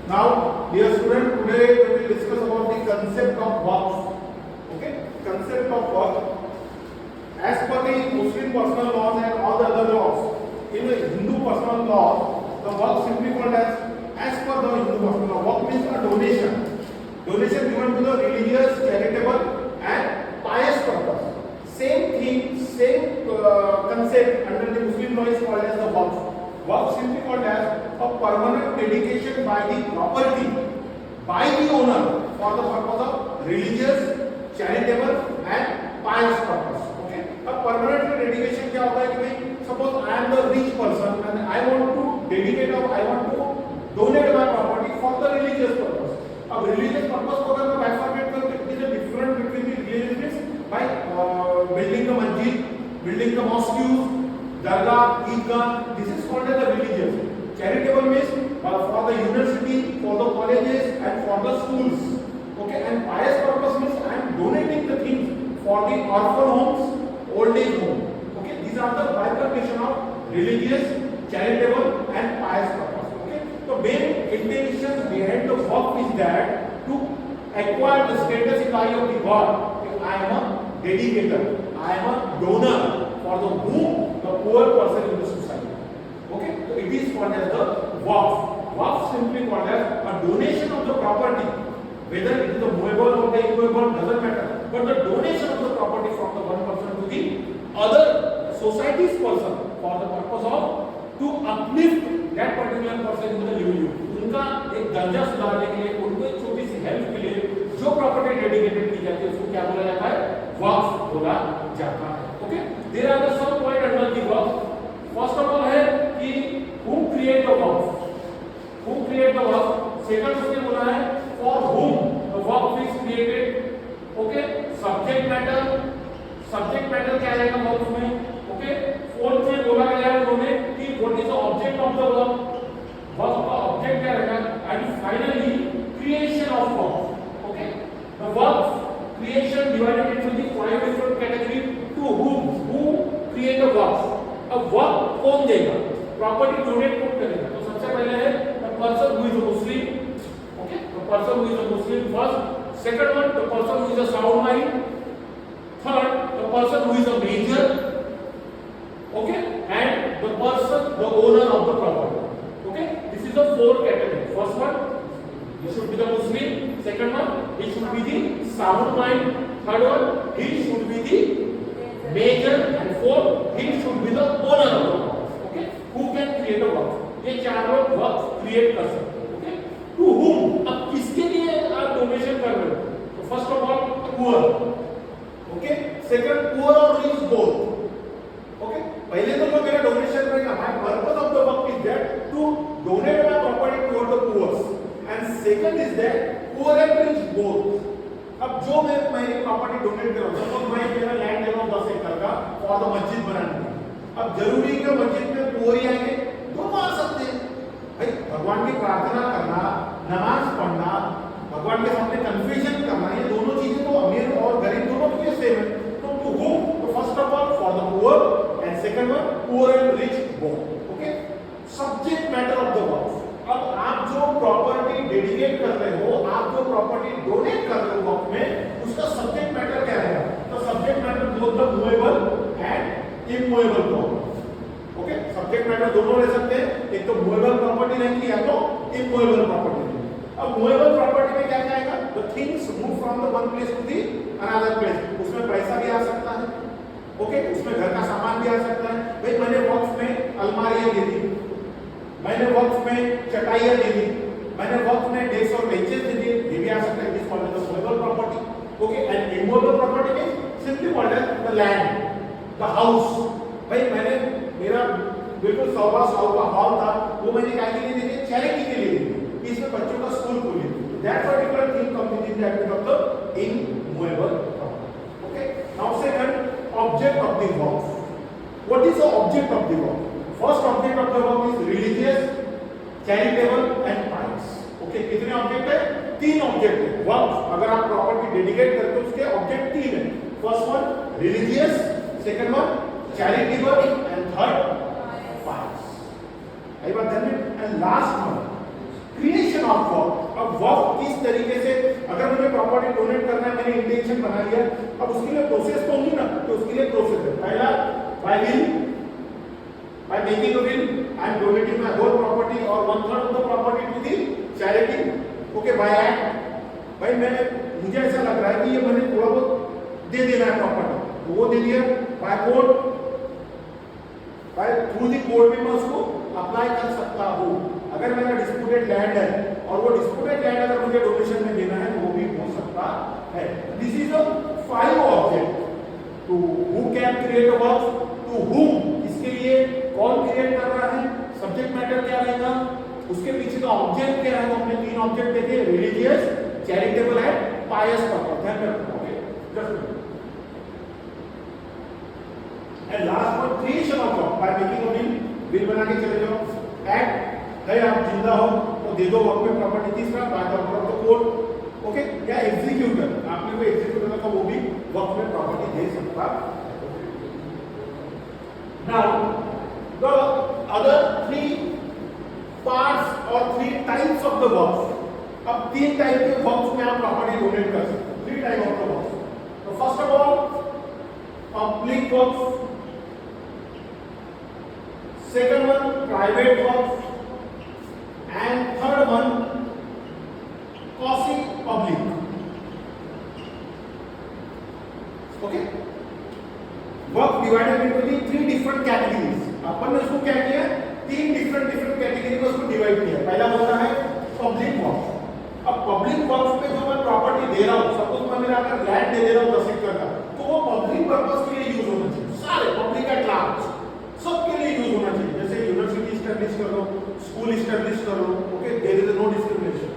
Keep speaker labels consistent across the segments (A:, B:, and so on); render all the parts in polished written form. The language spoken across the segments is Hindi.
A: Now, dear student, today we will discuss about the concept of waqf. Okay, concept of waqf. As per the Muslim personal laws and all the other laws, in the Hindu personal law, the waqf simply called as per the Hindu personal law, waqf means a donation. Donation given to the religious, charitable, and pious purpose. Same thing, same concept under the Muslim law is called as the waqf. Waqf simply called as a permanent dedication by the property by the owner for the purpose of religious, charitable and pious purpose. Okay, a permanent dedication क्या होता है कि भाई suppose I am the rich person and I want to dedicate or I want to donate my property for the religious purpose. अब religious purpose को अगर मैं bifurcate करूँ तो it is a difference between the religious means by building the masjid, building the mosques, dargah, Eidgah, this is called as the religious. Charitable means for the university, for the colleges and for the schools. Okay, and pious purpose means I am donating the things for the orphan homes, old age home. Okay, these are the bifurcation of religious, charitable and pious purpose. Okay, so main intention behind the waqf is that to acquire the status in the eye of the God. I am a dedicator, I am a donor for the whom the poor person in the society. Okay, so it is called as the waqf. Waqf simply called as a donation of the property, whether it is the movable or the immovable doesn't matter, but the donation of the property from the one person to the other society's person for the purpose of to uplift that particular person in the livelihood. उनका एक दर्जा सुधारने के लिए, उनको एक छोटी सी हेल्प के लिए जो प्रॉपर्टी डेडिकेटेड की जाती है उसको क्या बोला जाता है? वक्फ बोला जाता है. Okay, there are the some point under the waqf. First of all है कि who create the waqf, who create the waqf. Second उसने बोला है for whom the waqf is created. Okay, subject matter क्या आएगा वक़्फ में. ओके, फोर्थ में बोला गया है उन्होंने कि what is the object of the waqf का ऑब्जेक्ट क्या रहेगा. And finally creation of waqf. Okay, the waqf creation divided into the five different category. To who create the waqf. अब वक़्फ कौन देगा, प्रॉपर्टी डोनेट कौन करेगा. तो सबसे पहले है the person who is a Muslim. Okay, the person who is a Muslim first. Second one, the person who is a sound mind. Third, the person who is a major. Okay, and the person, the owner of the property. Okay, this is the four category. First one, he should be the Muslim. Second one, he should be the sound mind. Third one, he should be the major. And fourth, he should be the owner of the property. Okay, who can create a work? ये चार लोग वर्क क्रिएट कर सकते हैं. Okay, to whom? अब किसके लिए आप डोनेशन कर रहे हो? तो first of all poor. Okay, second poor और रिच बोथ. ओके, पहले तो जो मेरा डोनेशन रहेगा, my purpose of the work is that to donate my property toward the poors. And second is that poor and rich both. अब जो मैं मेरी प्रॉपर्टी डोनेट कर रहा हूं, तो मैं मेरा लैंड ले रहा हूं 10 एकड़ का फॉर द मस्जिद बनाने के. अब जरूरी है कि मस्जिद में पुअर ही आएंगे, दोनों आ सकते हैं. भाई भगवान की प्रार्थना करना, नमाज पढ़ना, भगवान के सामने कन्फ्यूजन करना, ये दोनों चीजें तो अमीर और गरीब दोनों के लिए सेम है. तो टू whom? तो first of all for the poor and second one poor and rich both. Okay, subject matter of the waqf. अब आप जो प्रॉपर्टी डेडिकेट कर रहे हो, आप जो प्रॉपर्टी डोनेट कर रहे हो वक़्फ में, उसका सब्जेक्ट मैटर क्या रहेगा. तो subject matter both the movable and immovable property. Okay, subject matter दोनों ले सकते हैं, एक तो मूवेबल प्रॉपर्टी रहेगी या तो इमूवेबल प्रॉपर्टी. अब मूवेबल प्रॉपर्टी में क्या आएगा, the things move from the one place to the another place. उसमें पैसा भी आ सकता है. ओके, उसमें घर का सामान भी आ सकता है. भाई मैंने वक़्फ में अलमारियां दे दी, मैंने वक़्फ में चटाइयां दे दी, मैंने वक़्फ में डेस्क और बेंचेस दे दिए, ये भी आ सकता है. This called as movable property. Okay, and immovable property means simply called as the land, the house. भाई मैंने मेरा बिल्कुल 100 का हॉल था, वो मैंने क्या के लिए दे दिया, चैरिटी के लिए दे दिया. इसमें बच्चों का स्कूल खोलिए. That particular thing comes in the ambit of the immovable property. Okay, now second object of the waqf. What is the object of the waqf? First object of the waqf is religious, charitable and pious. Okay, कितने ऑब्जेक्ट है? 3 ऑब्जेक्ट है. वक़्फ अगर आप प्रॉपर्टी डेडिकेट करते हो, उसके ऑब्जेक्ट 3 है. First one religious, second one charitable and third pious. आई बात ध्यान में. And last one creation of वर्क। अब वर्क किस तरीके से, अगर मुझे प्रॉपर्टी डोनेट करना है, मैंने इंटेंशन बना लिया, अब उसके लिए प्रोसेस तो होगी ना, तो उसके लिए प्रोसेस है। पहला by will, by making a will I am donating my whole property or 1/3 of the property to the charity, okay, by act, भाई मुझे ऐसा लग रहा है कि ये मैंने थोड़ा बहुत दे देना है प्रॉपर्टी, तो वो दे दिया। By court, by through the court में मैं उसको अप्लाई कर सकता हूँ। अगर मेरा डिस्प्यूटेड लैंड है और वो डिस्प्यूटेड लैंड अगर मुझे डोनेशन में देना है तो वो भी हो सकता है। This is a 5 object to who can create a work, to whom, इसके लिए कौन क्रिएट कर रहा है, सब्जेक्ट मैटर क्या रहेगा, उसके पीछे का ऑब्जेक्ट क्या है। हमने 3 ऑब्जेक्ट देखे, religious, charitable and pious purpose, ध्यान रखना। Okay, just and last one creation of work by making a will, will बना के चले जाओ। एक्ट है, आप जिंदा हो तो दे दो वर्क में प्रॉपर्टी। तीसरा by the order of the court, okay, या एग्जीक्यूटर, आपने कोई एग्जीक्यूटर का वो भी वर्क में प्रॉपर्टी दे सकता है। Now the other 3 parts or 3 types of the works, अब 3 टाइप के वर्क्स में आप प्रॉपर्टी डोनेट कर सकते हो। 3 टाइप ऑफ द वर्क्स। तो first of all public works, second one private works and third one quasi public. Okay, work divided into the 3 different categories. अपन ने उसको क्या किया, 3 डिफरेंट कैटेगरी में उसको डिवाइड किया। पहला होता है पब्लिक वर्क्स। अब पब्लिक वर्क्स पे जो मैं प्रॉपर्टी दे रहा हूँ, सपोज मैं मेरा अगर लैंड दे रहा हूँ 10 एकड़ का, तो वो पब्लिक पर्पस के लिए यूज होना चाहिए, सारे पब्लिक एट लार्ज सबके लिए यूज होना चाहिए। जैसे यूनिवर्सिटी स्टैब्लिश कर दो, स्कूल स्टैब्लिश कर दो, okay, there is no discrimination.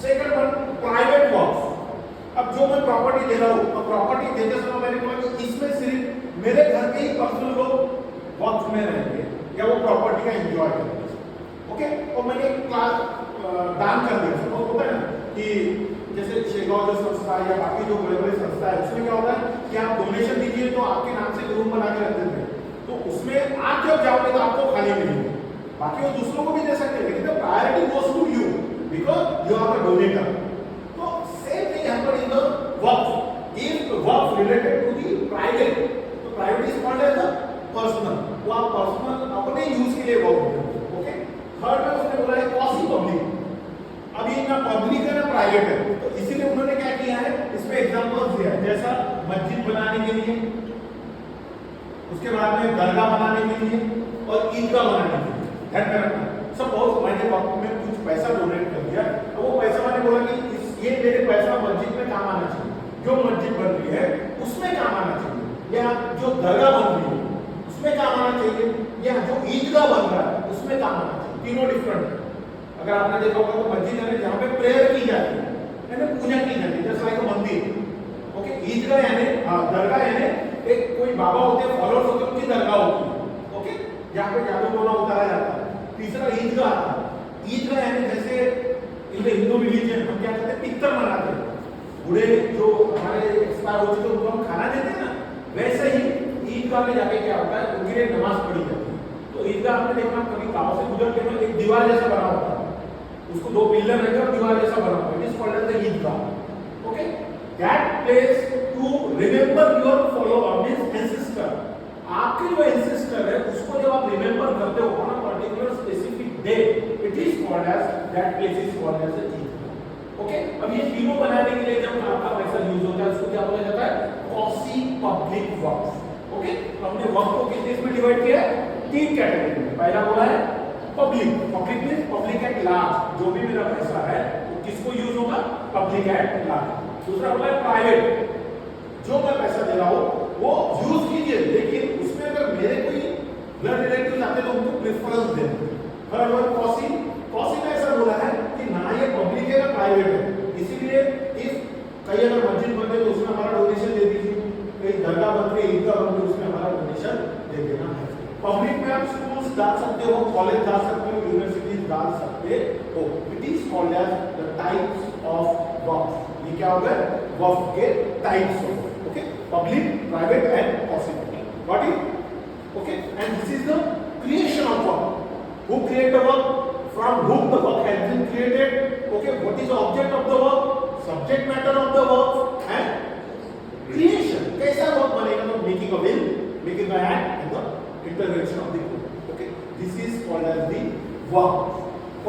A: Second one private works. अब जो मैं प्रॉपर्टी दे रहा हूँ, अब प्रॉपर्टी देते समय मैंने बोला कि इसमें सिर्फ मेरे घर के ही पर्सनल लोग वर्क्स में रहेंगे या वो प्रॉपर्टी का एंजॉय करेंगे, ओके। और मैंने क्लास दान कर दिया, सपोज होता है ना कि जैसे शेगांव जो संस्था या बाकी जो बड़े बड़े संस्था है, उसमें क्या होता है कि आप डोनेशन दीजिए तो आपके नाम से रूम बना के रखते थे, तो उसमें आप जब जाओगे तो आपको खाली मिलेंगे, बाकी वो दूसरों को भी दे सकते हैं, लेकिन the priority goes to you because you are the donator. तो same thing happen in the work. If वर्क रिलेटेड टू द प्राइवेट, तो private is called as the personal, वो आप पर्सनल अपने यूज के लिए वर्क करते हो, ओके। थर्ड में उसने बोला है क्वासी पब्लिक। अब ये ना पब्लिक है ना प्राइवेट है, तो इसीलिए उन्होंने क्या किया है, इसमें एग्जांपल्स दिया है, जैसा मस्जिद बनाने के लिए, उसके बाद में दरगाह बनाने के लिए और ईदगाह बनाने के लिए। ध्यान में रखना, सपोज मैंने वक्त में कुछ पैसा डोनेट कर दिया, तो वो पैसा मैंने बोला कि ये मेरे पैसा मस्जिद में काम आना चाहिए, जो मस्जिद बन रही है उसमें काम आना चाहिए, या जो दरगाह बन रही है उसमें काम आना चाहिए, या जो ईदगाह बन रहा है उसमें काम आना चाहिए। तीनों डिफरेंट। अगर आपने देखा होगा तो मस्जिद है जहाँ पे प्रेयर की जाती है, पूजा की जाती है, जैसे लाइक मंदिर, ओके। ईदगाह यानी दरगाह यानी एक कोई बाबा होते हैं, फॉलोअर्स होते हैं, उनकी दरगाह होती है, ओके, जहाँ पे जादू टोना उतारा जाता है। तीसरा ईदगाह आता है। ईदगाह यानी जैसे इन हिंदू रिलीजन हम क्या कहते हैं, पितर मनाते हैं, बूढ़े जो हमारे एक्सपायर हो चुके उनको हम खाना देते हैं ना, वैसे ही ईदगाह में जाके क्या होता है, उनके लिए नमाज पढ़ी जाती है। तो ईदगाह आपने देखा कभी गांव से गुजर के एक दीवार जैसा बना होता है, उसको 2 पिलर रहेंगे और दीवार जैसा बना होता है, it is called as the Eidgah, okay. That place to remember your follower means ancestor. आपके जो एंसेस्टर है उसको जब आप रिमेंबर करते हो on a particular specific day, it is called as, that place is called as the Eidgah, okay. अब ये तीनों बनाने के लिए जब आपका पैसा यूज होता है उसको क्या बोला जाता है, क्वासी पब्लिक वर्क्स, ओके। तो हमने वर्क को किस में डिवाइड किया है, 3 कैटेगरी में। पहला बोला है public, public means public at large, जो भी मेरा पैसा है वो किसको यूज होगा, पब्लिक एट लार्ज। दूसरा बोला है प्राइवेट, जो मैं पैसा दे रहा हूं वो यूज कीजिए, लेकिन उसमें अगर मेरे कोई ब्लड रिलेटिव आते तो उनको प्रेफरेंस दें। थर्ड वन क्वासी, क्वासी में ऐसा बोला है कि ना ये पब्लिक है ना प्राइवेट है, इसीलिए इफ कहीं अगर मस्जिद बन रही तो उसमें हमारा डोनेशन दे दीजिए, कहीं दरगाह बन रही, ईदगाह बन रही, उसमें हमारा डोनेशन दे देना है। पब्लिक में आप स्कूल्स डाल सकते हो, कॉलेज डाल सकते हो, यूनिवर्सिटीज डाल सकते हो। It is called as the types of work. ये क्या होगा, वर्क के टाइप्स होंगे, okay, public, private and quasi. Got it, okay. And this is the creation of work. Who create the work, from whom the work has been created. Okay, what is the object of the work? Subject matter of the work and creation. कैसा work बनेगा? तो making a will, making a act and the intervention of the code. Okay, this is called as the work.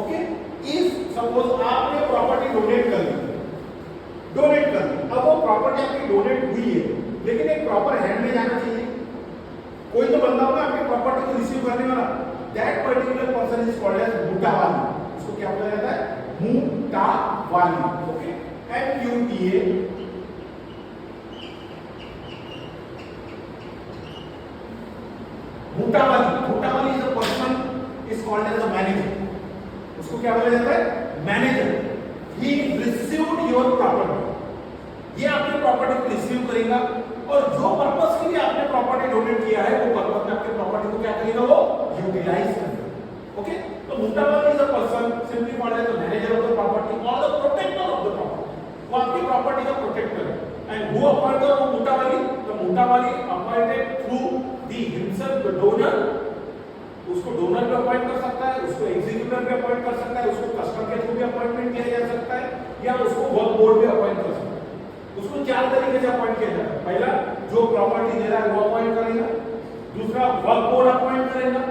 A: Okay, if suppose आपने प्रॉपर्टी डोनेट कर दी, अब वो प्रॉपर्टी आपकी डोनेट हुई है, लेकिन एक प्रॉपर हैंड में जाना चाहिए। कोई तो बंदा होगा आपकी प्रॉपर्टी को रिसीव करने वाला, that particular person is called as mutawalli. इसको क्या बोला जाता है? Mutawalli. Okay, MUTA mutawalli is a person is called as a manager. उसको क्या बोला जाता है? Manager. He received your property, ये आपने प्रॉपर्टी को रिसीव करेगा और जो पर्पस के लिए आपने प्रॉपर्टी डोनेट किया है वो पर्पस में आपके प्रॉपर्टी को क्या करेगा? वो यूटिलाइज करेगा। ओके, तो mutawalli is a person simply called as the manager of the property और the protector of the property. वो आपकी प्रॉपर्टी का प्रोटेक्टर है। And who appointed mutawalli? The mutawalli appointed through the himself the donor. उसको डोनर पे अपॉइंट कर सकता है, उसको एग्जीक्यूटिव पे अपॉइंट कर सकता है, उसको कस्टम के थ्रू भी अपॉइंटमेंट किया जा सकता है, या उसको वर्क बोर्ड पे अपॉइंट कर सकता है। उसको चार तरीके से अपॉइंट किया जाता है। पहला, जो प्रॉपर्टी दे रहा है वो अपॉइंट करेगा। दूसरा, वर्क बोर्ड अपॉइंट करेगा।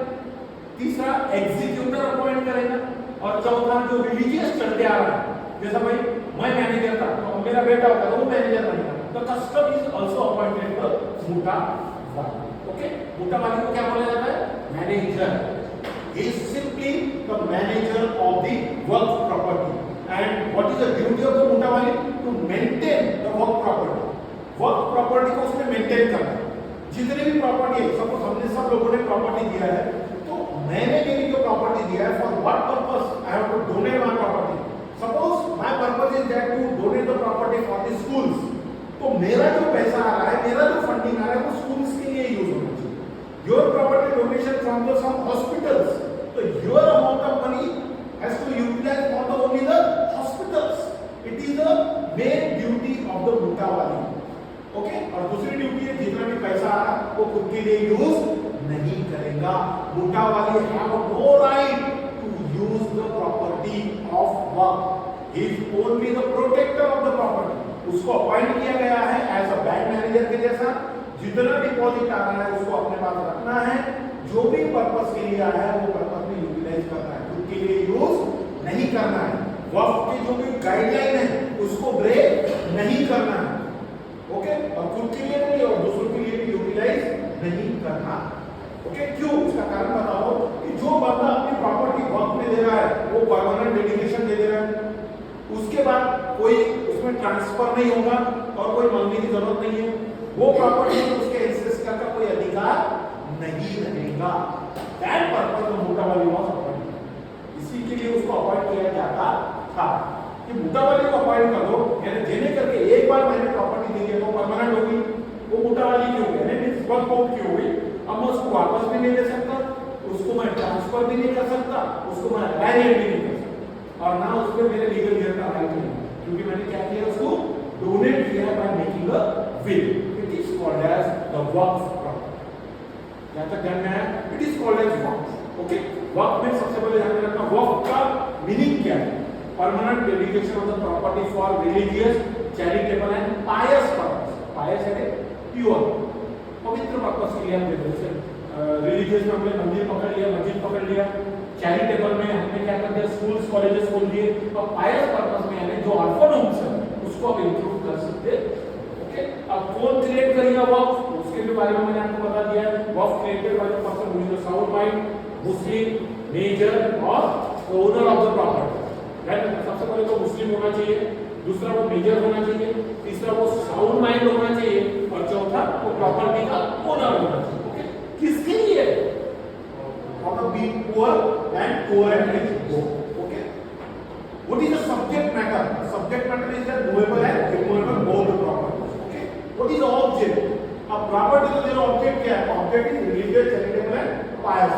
A: तीसरा, एग्जीक्यूटिव अपॉइंट करेगा। और चौथा, जो रिलीजियस चलते आ रहा है, जैसा भाई मैं मैनेजर था तो मेरा बेटा होता है तो वो मैनेजर बनेगा, तो custom is also appointed the mutawalli. Okay, mutawalli को क्या बोला जाता है? Manager. He is simply the manager of the work property. And what is the duty of the मुटावाली? To maintain the work property. Work property को उसने maintain करना है। जितनी भी प्रॉपर्टी है, सपोज हमने सब लोगों ने प्रॉपर्टी दिया है, तो मैंने मेरी जो प्रॉपर्टी दिया है, for what purpose I have to donate my property. Suppose my purpose is that to donate the property for the schools. तो मेरा जो पैसा आ रहा है, मेरा जो फंडिंग आ रहा है, वो schools के लिए यूज होना चाहिए। Your property donation from the some hospitals, so your amount of money has to utilize for the only the hospitals. It is the main duty of the mutawalli. Okay, और दूसरी ड्यूटी है, जितना भी पैसा आ रहा है वो खुद के लिए यूज नहीं करेगा। मुटावाली have no right to use the property of work. He is only the protector of the property. उसको अपॉइंट किया गया है एज अ बैंक मैनेजर के जैसा। जितना डिपॉजिट आ रहा है उसको अपने पास रखना है, जो भी पर्पस के लिए आया है वो पर्पस में यूटिलाइज करना है, खुद के लिए यूज नहीं करना है। वक्फ की जो भी गाइडलाइन है उसको ब्रेक नहीं करना है। ओके, और खुद के लिए नहीं और दूसरों के लिए भी यूटिलाइज नहीं करना। ओके, क्यों? उसका कारण बताओ कि जो बंदा अपनी प्रॉपर्टी वक्फ में दे रहा है वो परमानेंट डेडिकेशन दे रहा है, उसके बाद कोई उसमें ट्रांसफर नहीं होगा और कोई मांगने की जरूरत नहीं है, वो प्रॉपर्टी में उसके एंसेस्टर का कोई अधिकार नहीं रहेगा। That purpose of mutawalli was appointed. इसी के लिए उसको अपॉइंट किया जाता था कि मुटावाली को अपॉइंट कर दो, यानी जेने करके एक बार मैंने प्रॉपर्टी दी है तो परमानेंट होगी, वो मुटावाली क्यों हुई, यानी वर्क आउट क्यों हुई। अब मैं उसको वापस भी नहीं ले सकता, उसको मैं ट्रांसफर भी नहीं कर सकता, उसको मैं डायरेक्ट भी नहीं कर सकता, और ना उसमें मेरे लीगल गियर का राइट नहीं, क्योंकि मैंने क्या किया, उसको डोनेट किया by making a will. It is called as the waqf property. यहां तक ध्यान में आया? It is called as waqf. Okay, waqf में सबसे पहले ध्यान रखना वक्फ का मीनिंग क्या है। Permanent dedication of the property for religious, charitable and pious purpose. Pious है प्योर, पवित्र पर्पस के लिए हम देते हैं। रिलीजियस में हमने मंदिर पकड़ लिया, मस्जिद पकड़ लिया, चैरिटेबल में हमने क्या कर दिया, स्कूल्स कॉलेजेस खोल दिए, और पायस पर्पस में यानी जो ऑर्फन होम्स है उसको आप इंक्लूड कर सकते हैं। ओके, अब कौन क्रिएट करेगा वक्फ, उसके भी बारे में मैंने आपको बता दिया है। Waqf created by the person who is the sound mind, Muslim, major और ओनर ऑफ द प्रॉपर्टी। सबसे पहले तो मुस्लिम होना चाहिए, दूसरा वो मेजर होना चाहिए, तीसरा वो साउंड माइंड होना चाहिए, और चौथा वो प्रॉपर्टी का ओनर होना चाहिए। ओके, किसके लिए? For the being poor and poor and rich both. Okay, what is the subject matter? Subject matter is the movable and immovable both the properties. Okay, what is the object? अब प्रॉपर्टी का जो ऑब्जेक्ट क्या है? Object is religious, charitable and pious.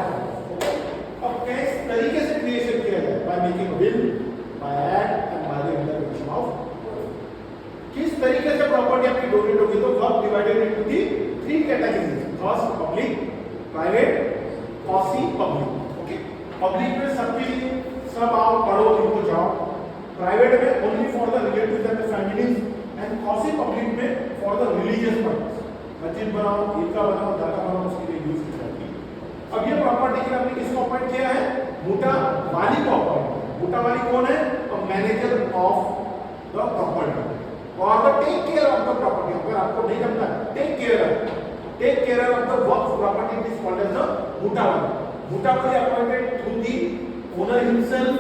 A: Okay, अब किस तरीके से क्रिएशन किया जाए? Bye making a will, bye act and by the intervention of. किस तरीके से प्रॉपर्टी आपकी डोनेट होगी? तो work divided into the 3 categories. First public, private, quasi public. Okay, public में सबके लिए सब आओ पढ़ो, इनको जॉब, प्राइवेट में only for the relatives and the families, and quasi public में फॉर द रिलीजियस पर्पस। मस्जिद बनाओ, ईदगाह बनाओ, दरगाह बनाओ, उसके लिए यूज की जाती है। अब ये प्रॉपर्टी के लिए आपने किसको अपॉइंट किया है? मुटा वाली को अपॉइंट। मुटा वाली कौन है? मैनेजर ऑफ द प्रॉपर्टी और the take care of the property. अगर आपको नहीं जानता, टेक केयर ऑफ द वर्क property is called as the mutawalli. Mutawalli appointed through the owner himself,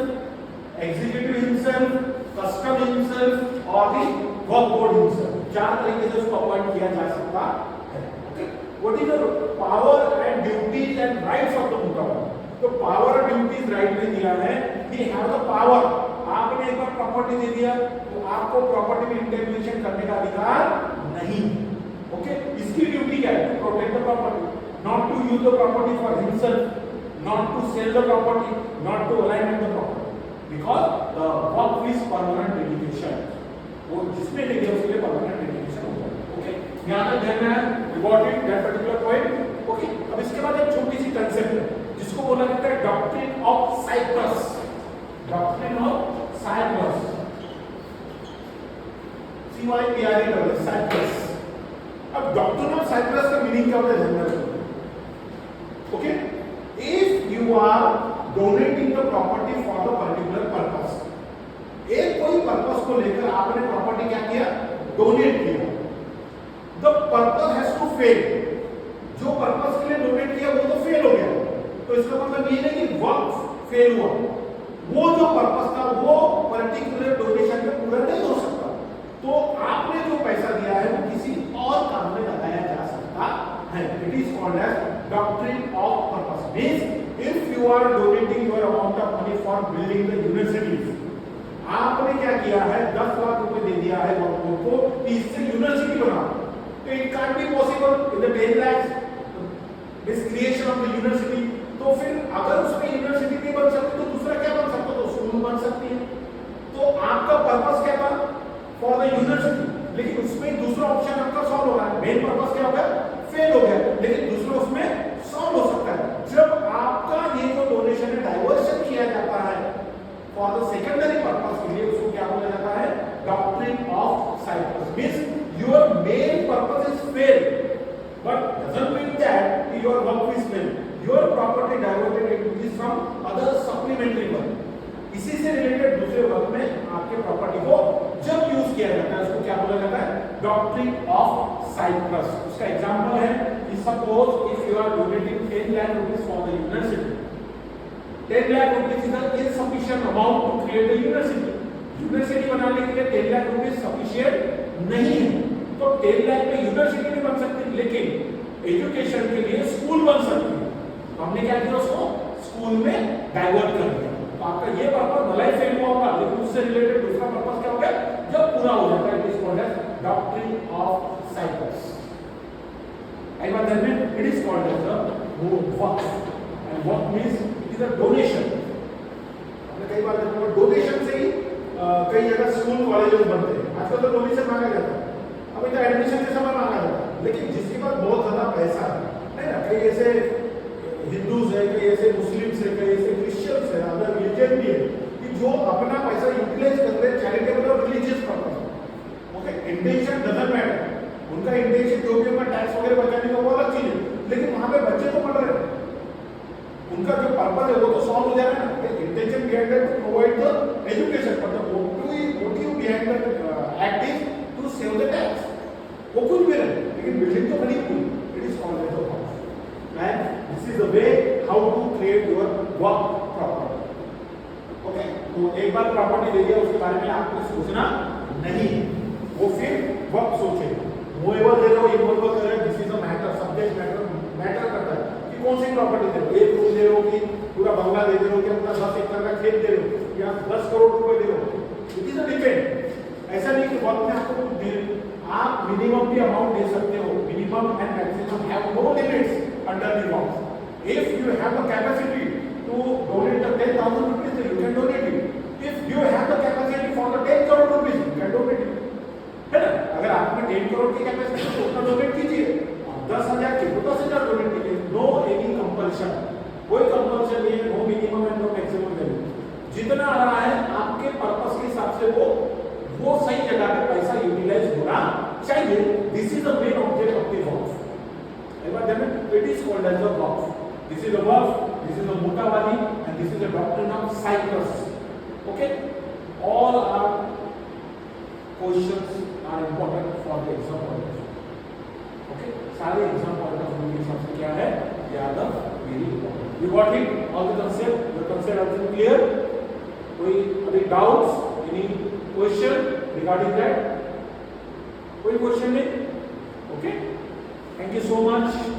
A: executive himself, custom himself और दी वर्क बोर्ड हिमसेल्फ। चार तरीके से उसको अपॉइंट किया जा सकता है। Okay, what is the power and duties and rights of the mutawalli? तो पावर और ड्यूटीज राइट में दिया है कि हैव द पावर। आपने एक बार प्रॉपर्टी दे दिया तो आपको प्रॉपर्टी में इंटरवेंशन करने का अधिकार नहीं। ओके, इसकी ड्यूटी क्या है? To protect the property, not to use the property for himself, not to sell the property, not to alignment the property, because the work is permanent dedication. वो जिसमें लेके उसके लिए परमानेंट डेडिकेशन होगा। ओके, यहां तक ध्यान में record it that particular point. Okay, अब इसके बाद एक छोटी सी कंसेप्ट है जिसको बोला जाता है doctrine of cypres. Doctrine of cypres, CYPRES, cypres. अब डॉक्ट्रिन ऑफ साइप्रस का मीनिंग क्या होता है ध्यान रखो। Okay, if you are donating the property for the particular purpose, एक कोई पर्पस को लेकर आपने प्रॉपर्टी क्या किया? डोनेट किया। The purpose has to fail. जो पर्पस के लिए डोनेट किया वो तो फेल हो गया, तो इसका मतलब ये नहीं कि वर्क फेल हुआ। वो जो पर्पस था वो पर्टिकुलर डोनेशन में पूरा नहीं हो सकता, तो आपने जो पैसा दिया है वो किसी और काम में लगाया जा सकता है। It is called as doctrine of purpose. Means if you are donating your amount of money for building the universities, आपने क्या किया है? 10 लाख रुपए दे दिया है गवर्नमेंट को कि इससे यूनिवर्सिटी बनाओ, तो it can't be possible in the 10 lakh this creation of the university. तो फिर अगर उसमें यूनिवर्सिटी नहीं बन सकती तो दूसरा क्या बन सकता? तो स्कूल बन सकती है। तो आपका पर्पस क्या था? फॉर द यूनिवर्सिटी, लेकिन उसमें दूसरा ऑप्शन आपका सॉल्व हो रहा है। मेन पर्पस क्या हो गया? फेल हो गया, लेकिन दूसरा उसमें सॉल्व हो सकता है। जब आपका ये जो डोनेशन है डाइवर्शन किया जाता है फॉर द सेकेंडरी पर्पस के लिए, उसको क्या बोला जाता है? Doctrine of cypres. Means your main purpose is fail, but doesn't mean that your work is failed. Your property diverted into some other supplementary work. इसी से रिलेटेड दूसरे वर्क में आपके प्रॉपर्टी को जब यूज किया जाता है उसको क्या बोला जाता है? Doctrine of cypres. उसका एग्जांपल है कि suppose if you are donating 10 lakh rupees for the university, 10 lakh rupees is an insufficient amount to create a university. University बनाने के लिए 10 लाख रुपीस सफिशिएंट नहीं है, तो 10 लाख में यूनिवर्सिटी नहीं बन सकती, लेकिन एजुकेशन के लिए स्कूल बन सकती है। हमने क्या किया? उसको स्कूल में डाइवर्ट कर दिया। तो आपका ये पर्पस भले ही फेल हुआ होगा, लेकिन उससे रिलेटेड दूसरा पर्पस क्या हो गया? जब पूरा हो जाता है, it is called as doctrine of cypres. आई बात ध्यान में, it is called as the work, and work means it is a donation. हमने कई बार देखा डोनेशन से ही कई जगह स्कूल कॉलेजेस बनते हैं। आजकल तो डोनेशन मांगा जाता है, अभी तो एडमिशन के समय मांगा जाता है, लेकिन जिसके पास बहुत ज्यादा पैसा है ना, कई ऐसे हिंदूज है, कई ऐसे मुस्लिम्स है, कई ऐसे क्रिश्चियंस है, अदर रिलीजन भी है कि जो अपना पैसा यूटिलाइज करते हैं चैरिटेबल और religious purpose. Okay, intention doesn't matter, उनका इंटेंशन जो भी उनका टैक्स वगैरह बचाने का वो अलग चीज है, लेकिन वहां पे बच्चे तो पढ़ रहे हैं, उनका जो पर्पस है वो तो सॉल्व हो जा रहा है ना। Intention behind that to provide the education, but the motive behind the act is to save the tax. वो कुछ भी नहीं, लेकिन बिल्डिंग तो बनी हुई। It is called as the work, and this is the way how to create your work property. Okay, तो एक बार प्रॉपर्टी दे दिया उसके बारे में आपको सोचना नहीं, वो फिर वर्क सोचे। मूवेबल दे रहे हो, इमूवेबल दे रहे हो, this is a matter, subject matter करता है कि कौन सी प्रॉपर्टी दे रहे हो। एक रूम दे रहे हो कि पूरा बंगला दे रहे हो कि अपना 10 एकड़ का खेत दे रहे हो या 10 करोड़ रुपए दे रहे हो, इट इज अ डिपेंड। ऐसा नहीं कि वर्क में आपको कुछ दे, आप मिनिमम भी अमाउंट दे सकते हो। Minimum and maximum have no limits under the work. If you have the capacity to donate the 10,000 rupees, you can donate it. If you have the capacity for the 10 crore rupees, you can donate it, है ना। अगर आपने 10 करोड़ की कैपेसिटी तो उतना डोनेट कीजिए, 10,000 की तो 10,000 डोनेट कीजिए। नो एनी कंपल्शन, कोई कंपल्शन नहीं है, no minimum and no maximum value. जितना आ रहा है आपके it is called as a work. This is a work, this is a Mutawali, and this is a doctrine of Cyprus. Okay, all our questions are important for the exam point of view. Okay, सारे exam point of view के हिसाब से क्या है, ये are the very important. You got it? All the concept, your concept are clear? कोई अभी doubts, any question regarding that? कोई question नहीं? Okay, thank you so much.